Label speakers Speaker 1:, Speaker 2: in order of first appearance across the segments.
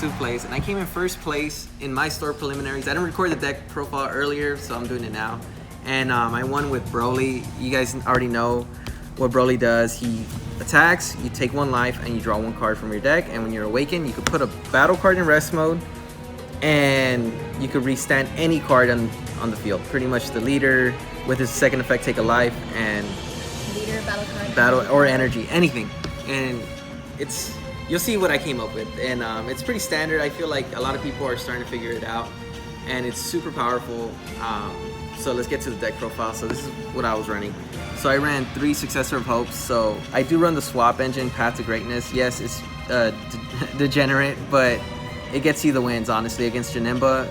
Speaker 1: 2nd place, and I came in 1st place in my store preliminaries. I didn't record the deck profile earlier, so I'm doing it now. And I won with Broly. You guys already know what Broly does. He attacks, you take 1 life, and you draw 1 card from your deck. And when you're awakened, you can put a battle card in rest mode, and you could restand any card on the field. Pretty much the leader with his 2nd effect, take a life, and
Speaker 2: Leader, battle card.
Speaker 1: Battle or energy, anything. And you'll see what I came up with. And it's pretty standard. I feel like a lot of people are starting to figure it out. And it's super powerful. So let's get to the deck profile. So this is what I was running. So I ran 3 Successor of Hopes. So I do run the swap engine, Path to Greatness. Yes, it's degenerate, but it gets you the wins, honestly, against Janemba.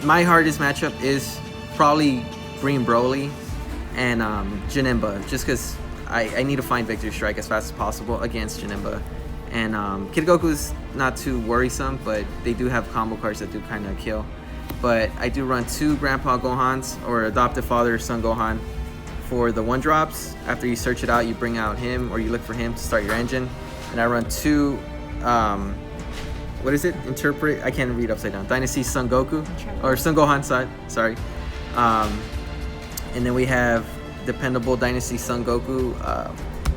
Speaker 1: My hardest matchup is probably Green Broly and Janemba, just because I need to find Victory Strike as fast as possible against Janemba. And Kid Goku's not too worrisome, but they do have combo cards that do kind of kill. But I do run 2 Grandpa Gohans, or Adoptive Father Son Gohan, for the 1-drops. After you search it out, you bring out him, or you look for him to start your engine. And I run 2, what is it? Interpret, I can't read upside down. Dynasty Son Goku, or Son Gohan side, sorry. And then we have Dependable Dynasty Son Goku.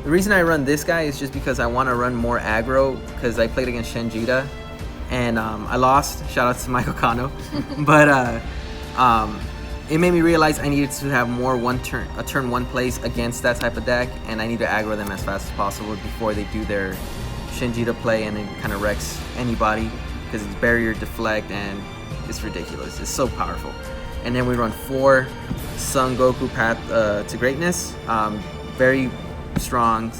Speaker 1: The reason I run this guy is just because I want to run more aggro, because I played against Shenjita and I lost. Shout out to Michael Kano. But it made me realize I needed to have more turn 1 plays against that type of deck, and I need to aggro them as fast as possible before they do their Shenjita play, and it kind of wrecks anybody because it's barrier, deflect, and it's ridiculous. It's so powerful. And then we run 4 Son Goku Path to Greatness. Very strong.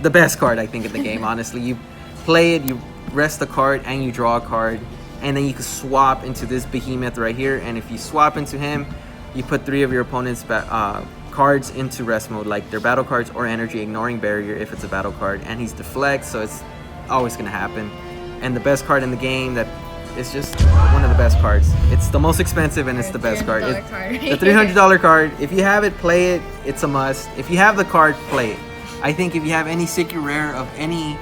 Speaker 1: The best card, I think, in the game, honestly. You play it, you rest a card, and you draw a card. And then you can swap into this behemoth right here. And if you swap into him, you put 3 of your opponent's cards into rest mode, like their battle cards or energy, ignoring barrier if it's a battle card. And he's deflect, so it's always going to happen. And the best card in the game that it's just one of the best cards. It's the most expensive and it's the best card. The $300 card. If you have it, play it. It's a must. If you have the card, play it. I think if you have any secret rare of any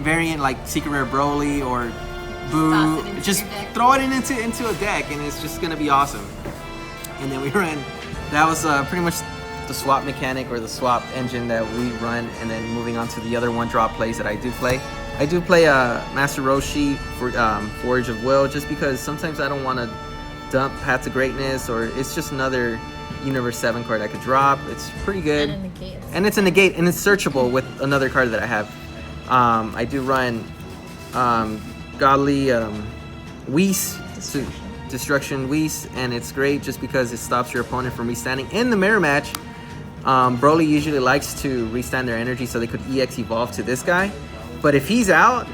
Speaker 1: variant, like secret rare Broly or Boo, just throw it into a deck, and it's just gonna be awesome. And then we ran. That was pretty much the swap mechanic, or the swap engine that we run. And then moving on to the other 1-drop plays that I do play. I do play Master Roshi for Forge of Will, just because sometimes I don't want to dump Path to Greatness, or it's just another Universe 7 card I could drop. It's pretty good.
Speaker 2: And a negate.
Speaker 1: And it's a negate, and it's searchable with another card that I have. I do run Godly Whis, Destruction Whis, and it's great just because it stops your opponent from restanding. In the mirror match, Broly usually likes to restand their energy so they could EX evolve to this guy. But if he's out,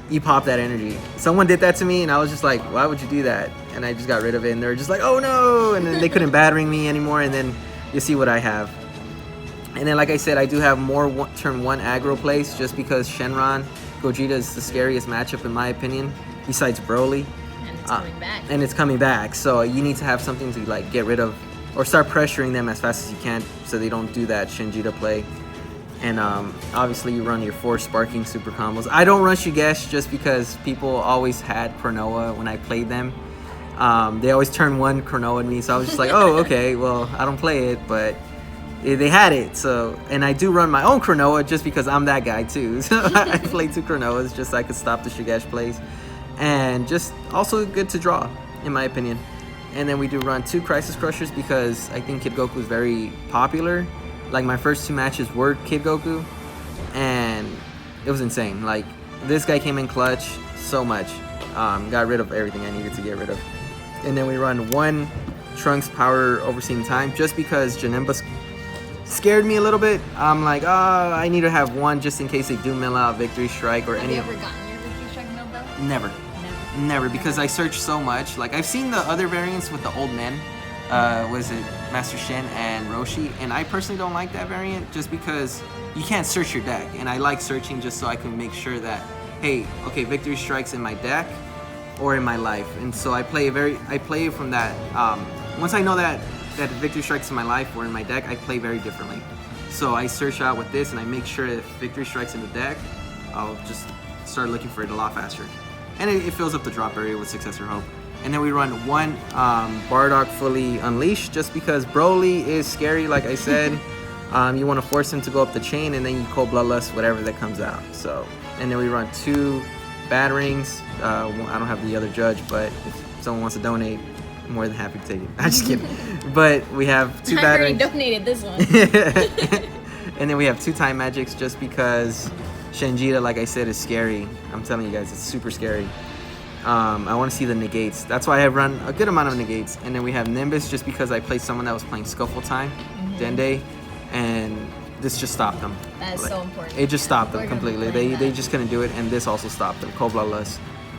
Speaker 1: you pop that energy. Someone did that to me, and I was just like, why would you do that? And I just got rid of it, and they were just like, oh no! And then they couldn't battering me anymore, and then you see what I have. And then, like I said, I do have more turn 1 aggro plays, just because Shenron Gogeta is the scariest matchup in my opinion, besides Broly.
Speaker 2: And it's coming back.
Speaker 1: And it's coming back, so you need to have something to like get rid of, or start pressuring them as fast as you can, so they don't do that Shenjita play. And obviously you run your 4 Sparking Super Combos. I don't run Shugesh just because people always had Cronoa when I played them. They always turn 1 Cronoa at me, so I was just like, oh, okay, well, I don't play it, but they had it. So, and I do run my own Cronoa just because I'm that guy too. So I play 2 Cronoas just so I could stop the Shugesh plays. And just also good to draw, in my opinion. And then we do run 2 Crisis Crushers because I think Kid Goku is very popular. Like, my first 2 matches were Kid Goku, and it was insane. Like, this guy came in clutch so much. Got rid of everything I needed to get rid of. And then we run 1 Trunks Power Overseeing Time just because Janemba scared me a little bit. I'm like, oh, I need to have 1 just in case they do mill out Victory Strike or any.
Speaker 2: Have you ever gotten your Victory Strike milled though?
Speaker 1: Never, because I searched so much. Like, I've seen the other variants with the old men. Was it Master Shen and Roshi? And I personally don't like that variant just because you can't search your deck. And I like searching just so I can make sure that, hey, okay, Victory Strike's in my deck or in my life. And so I play it from that. Once I know that Victory Strike's in my life or in my deck, I play very differently. So I search out with this, and I make sure if Victory Strike's in the deck, I'll just start looking for it a lot faster. and it fills up the drop area with Successor Hope. And then we run one Bardock fully unleashed, just because Broly is scary, like I said. You want to force him to go up the chain, and then you Cold Bloodlust whatever that comes out. So, and then we run 2 Bad Rings. I don't have the other judge, but if someone wants to donate, I'm more than happy to take it. I'm just kidding. But we have 2
Speaker 2: I
Speaker 1: Bad
Speaker 2: already
Speaker 1: Rings.
Speaker 2: donated this one.
Speaker 1: And then we have 2 Time Magics, just because Shenjita, like I said, is scary. I'm telling you guys, it's super scary. I want to see the negates. That's why I run a good amount of negates. And then we have Nimbus, just because I played someone that was playing Scuffle Time, Dende, and this just stopped them.
Speaker 2: That is so important.
Speaker 1: It just stopped them completely. They just couldn't do it, and this also stopped them. Cold Bloodlust.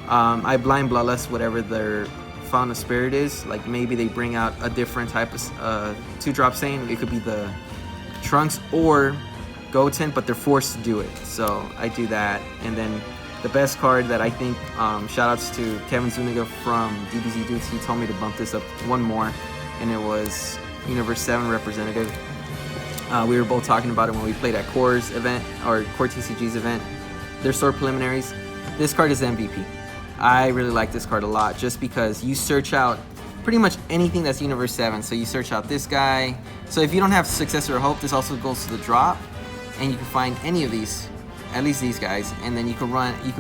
Speaker 1: I blind Bloodlust whatever their Fountain of Spirit is. Like maybe they bring out a different type of 2-drop Saiyan. It could be the Trunks or Goten, but they're forced to do it. So I do that, and then the best card that I think, shout outs to Kevin Zuniga from DBZ Dudes, he told me to bump this up 1 more, and it was Universe 7 Representative. We were both talking about it when we played at Core's event, or Core TCG's event, their store preliminaries. This card is MVP. I really like this card a lot, just because you search out pretty much anything that's Universe 7. So you search out this guy. So if you don't have Successor Hope, this also goes to the drop, and you can find any of these, at least these guys, and then you can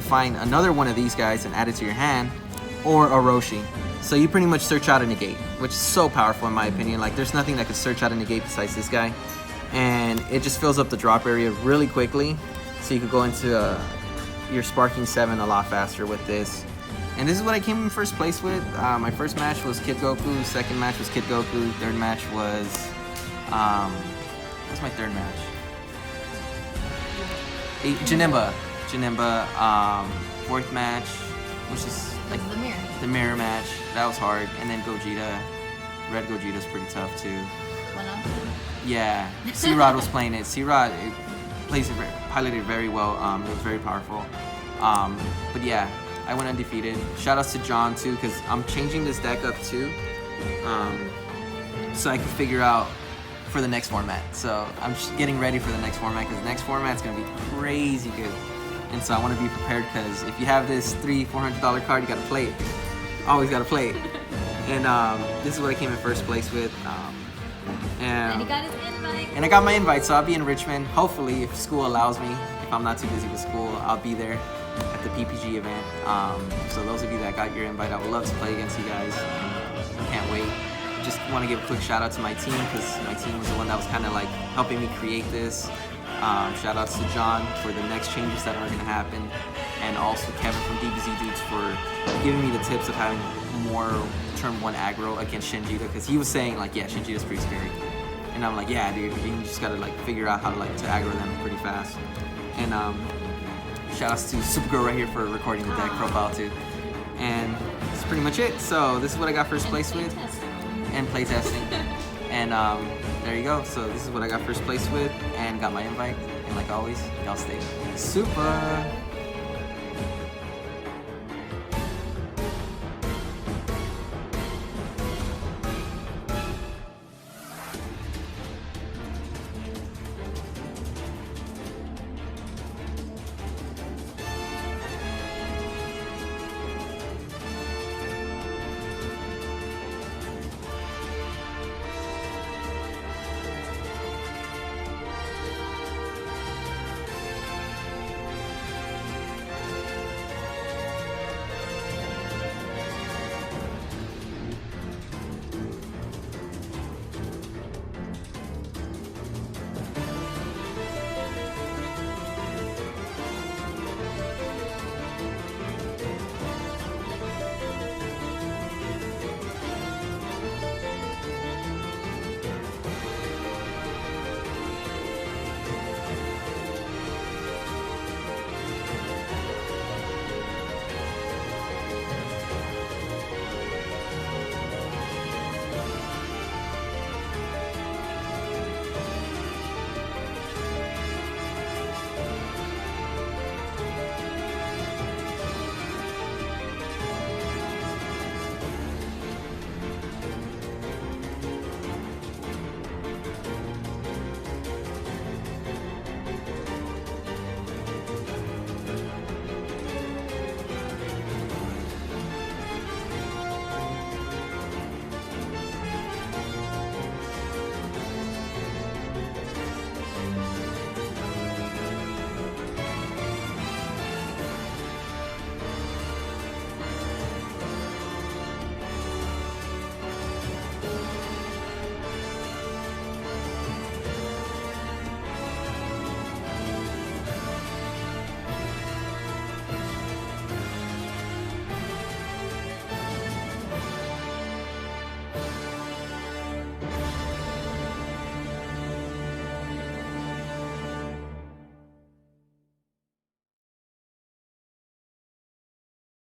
Speaker 1: find another one of these guys and add it to your hand, or Orochi. So you pretty much search out a negate, which is so powerful in my opinion. Like there's nothing that could search out a negate besides this guy, and it just fills up the drop area really quickly. So you could go into your Sparking 7 a lot faster with this. And this is what I came in first place with. My first match was Kid Goku, second match was Kid Goku, third match was, what's my third match? Janemba, fourth match, which is like the mirror match. That was hard. And then Gogeta, Red Gogeta's pretty tough too. Yeah, C-Rod was playing it. C-Rod piloted it very well. It was very powerful. But yeah, I went undefeated. Shout outs to John too, because I'm changing this deck up too, so I can figure out for the next format. So I'm just getting ready for the next format, because the next format is going to be crazy good. And so I want to be prepared, because if you have this $300-$400 card, you got to play it. Always got to play it. And this is what I came in first place with.
Speaker 2: And he got his invite.
Speaker 1: And I got my invite, so I'll be in Richmond. Hopefully, if school allows me. If I'm not too busy with school, I'll be there at the PPG event. So those of you that got your invite, I would love to play against you guys. Can't wait. Just want to give a quick shout out to my team, because my team was the one that was kind of like helping me create this. Shout outs to John for the next changes that are going to happen, and also Kevin from DBZ Dudes for giving me the tips of having more turn 1 aggro against Shenjita, because he was saying like, yeah, Shenjita's pretty scary, and I'm like, yeah, dude, you just gotta like figure out how to like to aggro them pretty fast. And shout outs to Supergirl right here for recording the deck profile too. And that's pretty much it. So this is what I got first place with. And playtesting. And there you go. So this is what I got first place with, and got my invite. And like always, y'all stay super.